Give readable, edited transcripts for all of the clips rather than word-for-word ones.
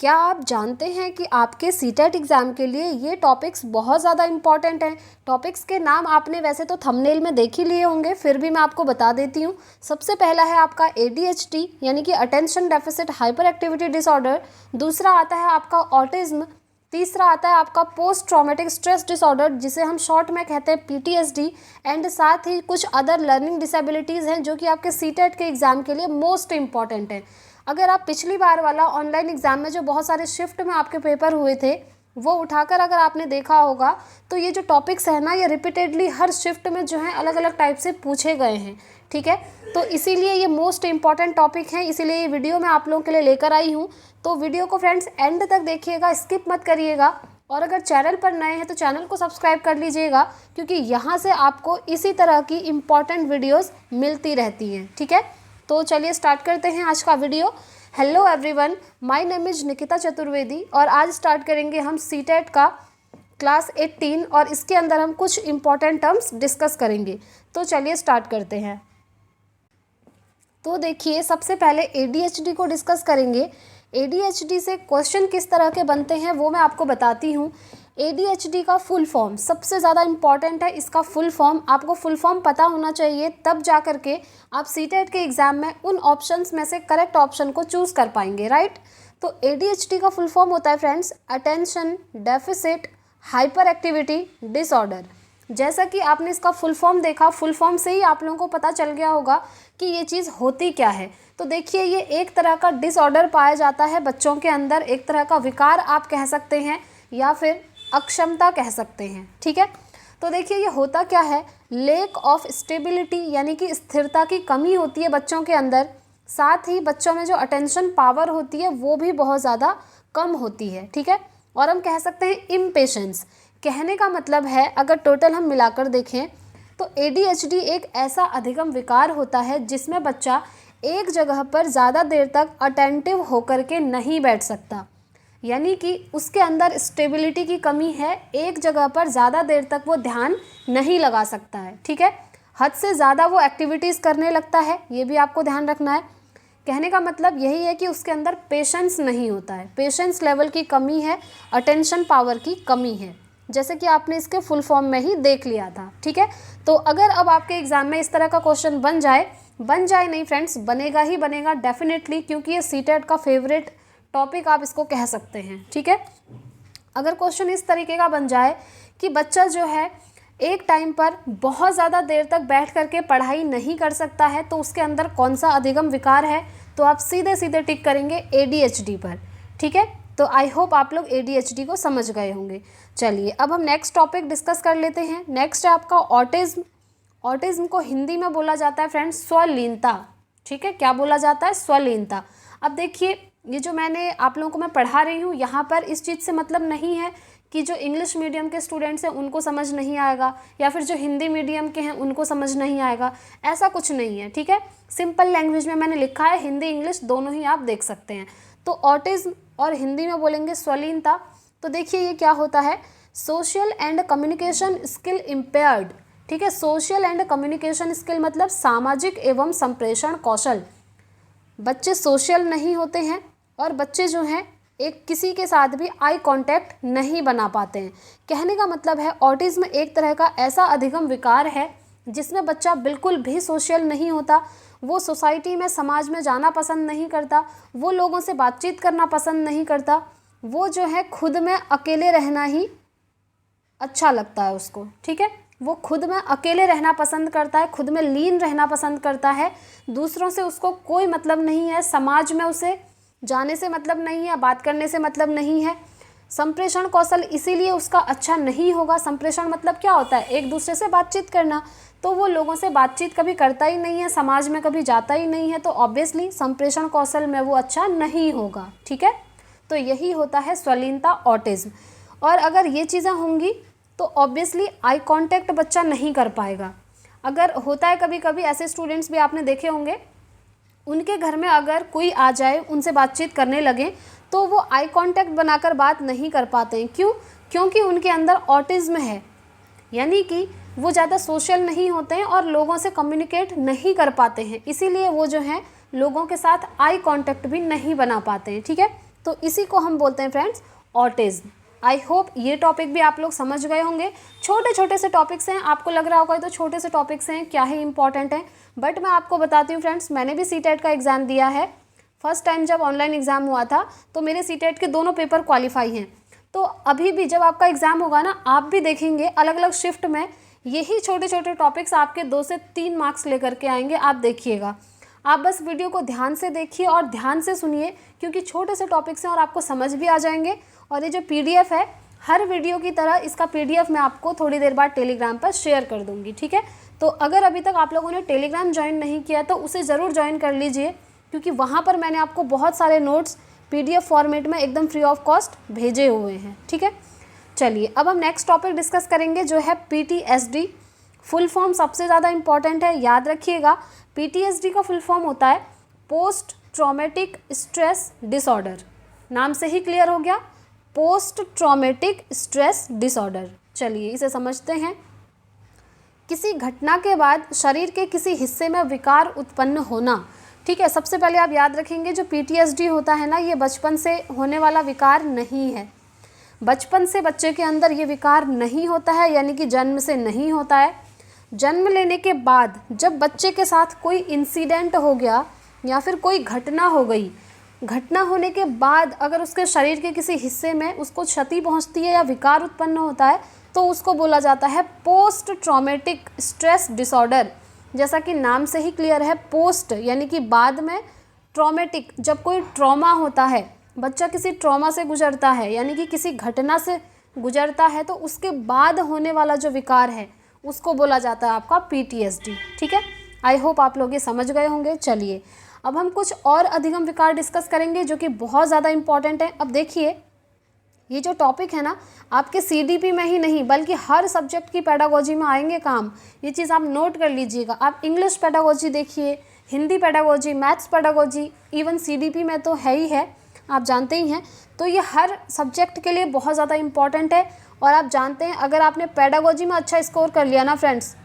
क्या आप जानते हैं कि आपके सीटेट एग्ज़ाम के लिए ये टॉपिक्स बहुत ज़्यादा इम्पॉर्टेंट हैं। टॉपिक्स के नाम आपने वैसे तो थंबनेल में देख ही लिए होंगे, फिर भी मैं आपको बता देती हूँ। सबसे पहला है आपका ADHD यानी कि attention deficit hyper activity disorder. दूसरा आता है आपका ऑटिज्म। तीसरा आता है आपका पोस्ट ट्रॉमेटिक स्ट्रेस डिसऑर्डर, जिसे हम शॉर्ट में कहते हैं PTSD। एंड साथ ही कुछ अदर लर्निंग डिसेबिलिटीज़ हैं जो कि आपके सीटेट के एग्ज़ाम के लिए मोस्ट इंपॉर्टेंट हैं। अगर आप पिछली बार वाला ऑनलाइन एग्ज़ाम में जो बहुत सारे शिफ्ट में आपके पेपर हुए थे वो उठाकर अगर आपने देखा होगा तो ये जो टॉपिक्स है ना, ये रिपीटेडली हर शिफ्ट में जो है अलग अलग टाइप से पूछे गए हैं। ठीक है, तो इसीलिए ये मोस्ट इंपॉर्टेंट टॉपिक हैं, इसीलिए ये वीडियो मैं आप लोगों के लिए लेकर आई हूँ। तो वीडियो को फ्रेंड्स एंड तक देखिएगा, स्किप मत करिएगा। और अगर चैनल पर नए हैं तो चैनल को सब्सक्राइब कर लीजिएगा, क्योंकि यहाँ से आपको इसी तरह की इम्पॉर्टेंट वीडियोज़ मिलती रहती हैं। ठीक है, तो चलिए स्टार्ट करते हैं आज का video. Hello everyone, my name is Nikita Chaturvedi और आज स्टार्ट करेंगे हम सीटेट का क्लास 18 और इसके अंदर हम कुछ इम्पॉर्टेंट टर्म्स डिस्कस करेंगे। तो चलिए स्टार्ट करते हैं। तो देखिए, सबसे पहले ADHD को डिस्कस करेंगे। ADHD से क्वेश्चन किस तरह के बनते हैं वो मैं आपको बताती हूँ। ADHD का फुल फॉर्म सबसे ज़्यादा इम्पॉर्टेंट है। इसका फुल फॉर्म आपको फुल फॉर्म पता होना चाहिए, तब जा कर के आप सीटेट के एग्ज़ाम में उन ऑप्शंस में से करेक्ट ऑप्शन को चूज़ कर पाएंगे, राइट। तो ADHD का फुल फॉर्म होता है friends attention deficit hyper activity disorder. जैसा कि आपने इसका फुल फॉर्म देखा, फुल फॉर्म से ही आप लोगों को पता चल गया होगा कि ये चीज़ होती क्या है। तो देखिए, ये एक तरह का डिसऑर्डर पाया जाता है बच्चों के अंदर, एक तरह का विकार आप कह सकते हैं या फिर अक्षमता कह सकते हैं। ठीक है, तो देखिए ये होता क्या है, लेक ऑफ स्टेबिलिटी यानी कि स्थिरता की कमी होती है बच्चों के अंदर। साथ ही बच्चों में जो अटेंशन पावर होती है वो भी बहुत ज़्यादा कम होती है। ठीक है, और हम कह सकते हैं इम्पेशेंस। कहने का मतलब है, अगर टोटल हम मिलाकर देखें तो ADHD एक ऐसा अधिगम विकार होता है जिसमें बच्चा एक जगह पर ज़्यादा देर तक अटेंटिव होकर के नहीं बैठ सकता, यानी कि उसके अंदर स्टेबिलिटी की कमी है, एक जगह पर ज़्यादा देर तक वो ध्यान नहीं लगा सकता है। ठीक है, हद से ज़्यादा वो एक्टिविटीज़ करने लगता है, ये भी आपको ध्यान रखना है। कहने का मतलब यही है कि उसके अंदर पेशेंस नहीं होता है, पेशेंस लेवल की कमी है, अटेंशन पावर की कमी है, जैसे कि आपने इसके फुल फॉर्म में ही देख लिया था। ठीक है, तो अगर अब आपके एग्ज़ाम में इस तरह का क्वेश्चन बन जाए नहीं फ्रेंड्स, बनेगा ही बनेगा डेफिनेटली, क्योंकि ये सीटेट का फेवरेट टॉपिक आप इसको कह सकते हैं। ठीक है, अगर क्वेश्चन इस तरीके का बन जाए कि बच्चा जो है एक टाइम पर बहुत ज़्यादा देर तक बैठ करके पढ़ाई नहीं कर सकता है, तो उसके अंदर कौन सा अधिगम विकार है, तो आप सीधे सीधे टिक करेंगे ADHD पर। ठीक है, तो आई होप आप लोग ADHD को समझ गए होंगे। चलिए अब हम नेक्स्ट टॉपिक डिस्कस कर लेते हैं। नेक्स्ट है आपका ऑटिज्म। ऑटिज्म को हिंदी में बोला जाता है फ्रेंड्स स्वलीनता। ठीक है, क्या बोला जाता है? स्वलीनता। अब देखिए, ये जो मैंने आप लोगों को मैं पढ़ा रही हूँ, यहाँ पर इस चीज़ से मतलब नहीं है कि जो इंग्लिश मीडियम के स्टूडेंट्स हैं उनको समझ नहीं आएगा या फिर जो हिंदी मीडियम के हैं उनको समझ नहीं आएगा, ऐसा कुछ नहीं है। ठीक है, सिंपल लैंग्वेज में मैंने लिखा है, हिंदी इंग्लिश दोनों ही आप देख सकते हैं। तो ऑटिज्म और हिंदी में बोलेंगे स्वलीनता। तो देखिए ये क्या होता है, social and communication skill impaired. ठीक है, सोशल एंड कम्युनिकेशन स्किल मतलब सामाजिक एवं संप्रेषण कौशल। बच्चे सोशल नहीं होते हैं और बच्चे जो हैं एक किसी के साथ भी आई कांटेक्ट नहीं बना पाते हैं। कहने का मतलब है ऑटिज्म एक तरह का ऐसा अधिगम विकार है जिसमें बच्चा बिल्कुल भी सोशल नहीं होता, वो सोसाइटी में समाज में जाना पसंद नहीं करता, वो लोगों से बातचीत करना पसंद नहीं करता, वो जो है खुद में अकेले रहना ही अच्छा लगता है उसको। ठीक है, वो खुद में अकेले रहना पसंद करता है, खुद में लीन रहना पसंद करता है, दूसरों से उसको कोई मतलब नहीं है, समाज में उसे जाने से मतलब नहीं है, बात करने से मतलब नहीं है। संप्रेषण कौशल इसीलिए उसका अच्छा नहीं होगा। संप्रेषण मतलब क्या होता है? एक दूसरे से बातचीत करना, तो वो लोगों से बातचीत कभी करता ही नहीं है, समाज में कभी जाता ही नहीं है, तो ऑब्वियसली संप्रेषण कौशल में वो अच्छा नहीं होगा। ठीक है, तो यही होता है स्वलीनता, ऑटिज्म। और अगर ये चीज़ें होंगी तो ऑब्वियसली आई कांटेक्ट बच्चा नहीं कर पाएगा। अगर होता है कभी कभी ऐसे स्टूडेंट्स भी आपने देखे होंगे, उनके घर में अगर कोई आ जाए, उनसे बातचीत करने लगे तो वो आई कांटेक्ट बनाकर बात नहीं कर पाते हैं। क्यों? क्योंकि उनके अंदर ऑटिज्म है, यानी कि वो ज़्यादा सोशल नहीं होते हैं और लोगों से कम्युनिकेट नहीं कर पाते हैं, इसीलिए वो जो है लोगों के साथ आई कांटेक्ट भी नहीं बना पाते हैं। ठीक है, तो इसी को हम बोलते हैं फ्रेंड्स ऑटिज्म। आई होप ये टॉपिक भी आप लोग समझ गए होंगे। छोटे छोटे से टॉपिक्स हैं, आपको लग रहा होगा ये तो छोटे से टॉपिक्स हैं, क्या ही इंपॉर्टेंट हैं, बट मैं आपको बताती हूँ फ्रेंड्स, मैंने भी सीटेट का एग्ज़ाम दिया है। फर्स्ट टाइम जब ऑनलाइन एग्ज़ाम हुआ था तो मेरे सीटेट के दोनों पेपर क्वालिफाई हैं। तो अभी भी जब आपका एग्ज़ाम होगा ना, आप भी देखेंगे अलग अलग शिफ्ट में यही छोटे छोटे टॉपिक्स आपके 2 से 3 मार्क्स लेकर के आएंगे। आप देखिएगा, आप बस वीडियो को ध्यान से देखिए और ध्यान से सुनिए, क्योंकि छोटे से टॉपिक्स हैं और आपको समझ भी आ जाएंगे। और ये जो PDF है, हर वीडियो की तरह इसका PDF मैं आपको थोड़ी देर बाद टेलीग्राम पर शेयर कर दूँगी, ठीक है। तो अगर अभी तक आप लोगों ने टेलीग्राम ज्वाइन नहीं किया तो उसे ज़रूर ज्वाइन कर लीजिए, क्योंकि वहाँ पर मैंने आपको बहुत सारे नोट्स PDF फॉर्मेट में एकदम फ्री ऑफ कॉस्ट भेजे हुए हैं, ठीक है। चलिए अब हम नेक्स्ट टॉपिक डिस्कस करेंगे, जो है PTSD। फुल फॉर्म सबसे ज़्यादा इंपॉर्टेंट है, याद रखिएगा। PTSD का फुल फॉर्म होता है पोस्ट ट्रॉमेटिक स्ट्रेस डिसऑर्डर। नाम से ही क्लियर हो गया, पोस्ट ट्रॉमेटिक स्ट्रेस डिसऑर्डर। चलिए इसे समझते हैं। किसी घटना के बाद शरीर के किसी हिस्से में विकार उत्पन्न होना, ठीक है। सबसे पहले आप याद रखेंगे, जो PTSD होता है ना, ये बचपन से होने वाला विकार नहीं है। बचपन से बच्चे के अंदर ये विकार नहीं होता है, यानी कि जन्म से नहीं होता है। जन्म लेने के बाद जब बच्चे के साथ कोई इंसिडेंट हो गया या फिर कोई घटना हो गई, घटना होने के बाद अगर उसके शरीर के किसी हिस्से में उसको क्षति पहुंचती है या विकार उत्पन्न होता है, तो उसको बोला जाता है पोस्ट ट्रॉमेटिक स्ट्रेस डिसऑर्डर। जैसा कि नाम से ही क्लियर है, पोस्ट यानी कि बाद में, ट्रॉमेटिक जब कोई ट्रॉमा होता है, बच्चा किसी ट्रॉमा से गुजरता है यानी कि किसी घटना से गुजरता है, तो उसके बाद होने वाला जो विकार है उसको बोला जाता है आपका PTSD, ठीक है। आई होप आप लोग ये समझ गए होंगे। चलिए अब हम कुछ और अधिगम विकार डिस्कस करेंगे, जो कि बहुत ज़्यादा इंपॉर्टेंट है। अब देखिए, ये जो टॉपिक है ना, आपके CDP में ही नहीं बल्कि हर सब्जेक्ट की पेडागोजी में आएंगे काम। ये चीज़ आप नोट कर लीजिएगा। आप इंग्लिश पेडागोजी देखिए, Hindi pedagogy, maths pedagogy, even CDP में तो है ही है, आप जानते ही हैं। तो ये हर सब्जेक्ट के लिए बहुत ज़्यादा इंपॉर्टेंट है। और आप जानते हैं, अगर आपने पेडागोजी में अच्छा स्कोर कर लिया ना फ्रेंड्स,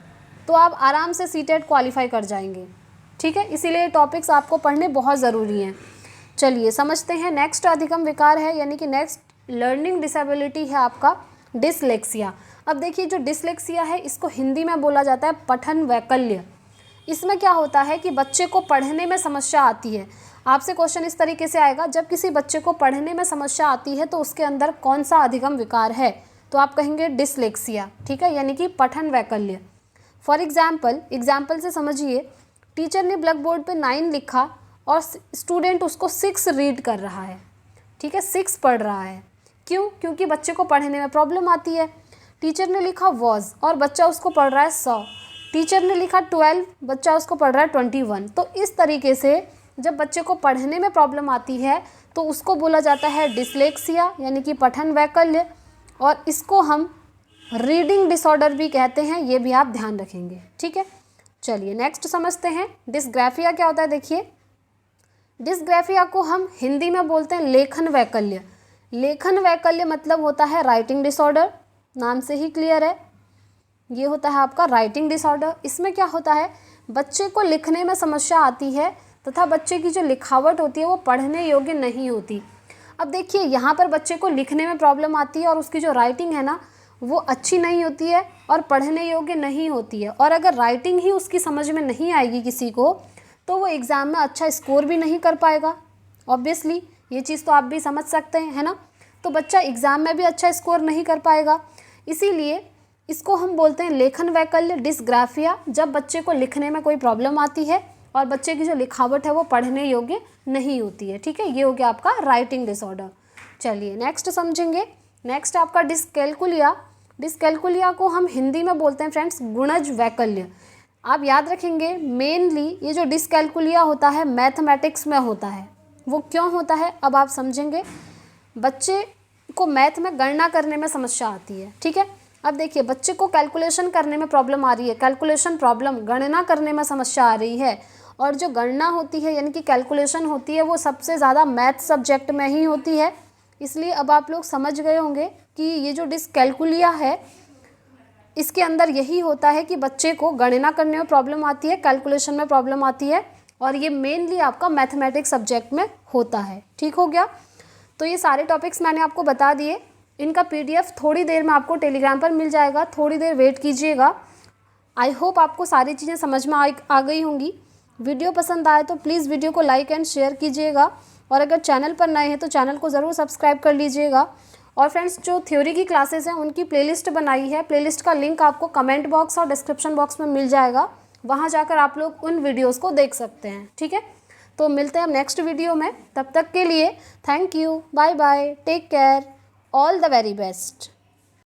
तो आप आराम से सीटेट क्वालिफाई कर जाएंगे, ठीक है। इसीलिए टॉपिक्स आपको पढ़ने बहुत ज़रूरी हैं। चलिए समझते हैं। नेक्स्ट अधिगम विकार है, यानी कि नेक्स्ट लर्निंग डिसेबिलिटी है आपका डिसलेक्सिया। अब देखिए, जो डिसलेक्सिया है इसको हिंदी में बोला जाता है पठन वैकल्य। इसमें क्या होता है कि बच्चे को पढ़ने में समस्या आती है। आपसे क्वेश्चन इस तरीके से आएगा, जब किसी बच्चे को पढ़ने में समस्या आती है तो उसके अंदर कौन सा अधिगम विकार है, तो आप कहेंगे डिसलेक्सिया, ठीक है, यानी कि पठन वैकल्य। फॉर एग्जाम्पल से समझिए, टीचर ने ब्लैक बोर्ड पर 9 लिखा और स्टूडेंट उसको 6 रीड कर रहा है, ठीक है, 6 पढ़ रहा है। क्यों? क्योंकि बच्चे को पढ़ने में प्रॉब्लम आती है। टीचर ने लिखा वॉज और बच्चा उसको पढ़ रहा है 100। टीचर ने लिखा 12, बच्चा उसको पढ़ रहा है 21। तो इस तरीके से जब बच्चे को पढ़ने में प्रॉब्लम आती है तो उसको बोला जाता है डिसलेक्सिया, यानी कि पठन वैकल्य। और इसको हम रीडिंग डिसऑर्डर भी कहते हैं, ये भी आप ध्यान रखेंगे, ठीक है। चलिए नेक्स्ट समझते हैं। डिसग्राफिया क्या होता है। देखिए, डिसग्राफिया को हम हिंदी में बोलते हैं लेखन वैकल्य। लेखन वैकल्य मतलब होता है राइटिंग डिसऑर्डर, नाम से ही क्लियर है, ये होता है आपका राइटिंग डिसऑर्डर। इसमें क्या होता है, बच्चे को लिखने में समस्या आती है तथा बच्चे की जो लिखावट होती है वो पढ़ने योग्य नहीं होती। अब देखिए, यहाँ पर बच्चे को लिखने में प्रॉब्लम आती है और उसकी जो राइटिंग है ना वो अच्छी नहीं होती है और पढ़ने योग्य नहीं होती है। और अगर राइटिंग ही उसकी समझ में नहीं आएगी किसी को, तो वो एग्ज़ाम में अच्छा स्कोर भी नहीं कर पाएगा। ऑब्वियसली ये चीज़ तो आप भी समझ सकते हैं, है ना। तो बच्चा एग्ज़ाम में भी अच्छा स्कोर नहीं कर पाएगा। इसीलिए इसको हम बोलते हैं लेखन वैकल्य डिसग्राफिया, जब बच्चे को लिखने में कोई प्रॉब्लम आती है और बच्चे की जो लिखावट है वो पढ़ने योग्य नहीं होती है, ठीक है। ये हो गया आपका राइटिंग डिसऑर्डर। चलिए नेक्स्ट समझेंगे। नेक्स्ट आपका डिसकैलकुलिया। डिसकैलकुलिया को हम हिंदी में बोलते हैं फ्रेंड्स गुणज वैकल्य। आप याद रखेंगे, मेनली ये जो डिसकैलकुलिया होता है मैथमेटिक्स में होता है। वो क्यों होता है अब आप समझेंगे। बच्चे को मैथ में गणना करने में समस्या आती है, ठीक है। अब देखिए, बच्चे को कैलकुलेशन करने में प्रॉब्लम आ रही है, कैलकुलेशन प्रॉब्लम, गणना करने में समस्या आ रही है। और जो गणना होती है यानी कि कैलकुलेशन होती है वो सबसे ज़्यादा मैथ सब्जेक्ट में ही होती है। इसलिए अब आप लोग समझ गए होंगे कि ये जो डिसकैलकुलिया है इसके अंदर यही होता है कि बच्चे को गणना करने में प्रॉब्लम आती है, कैलकुलेशन में प्रॉब्लम आती है, और ये मेनली आपका मैथमेटिक्स सब्जेक्ट में होता है, ठीक हो गया। तो ये सारे टॉपिक्स मैंने आपको बता दिए। इनका PDF थोड़ी देर में आपको टेलीग्राम पर मिल जाएगा, थोड़ी देर वेट कीजिएगा। आई होप आपको सारी चीज़ें समझ में आ गई होंगी। वीडियो पसंद आए तो प्लीज़ वीडियो को लाइक एंड शेयर कीजिएगा, और अगर चैनल पर नए हैं तो चैनल को ज़रूर सब्सक्राइब कर लीजिएगा। और फ्रेंड्स, जो थ्योरी की क्लासेस हैं उनकी प्लेलिस्ट बनाई है, प्लेलिस्ट का लिंक आपको कमेंट बॉक्स और डिस्क्रिप्शन बॉक्स में मिल जाएगा, वहाँ जाकर आप लोग उन वीडियोज़ को देख सकते हैं। ठीक है, तो मिलते हैं अब नेक्स्ट वीडियो में। तब तक के लिए thank you, bye bye, take care, all the very best.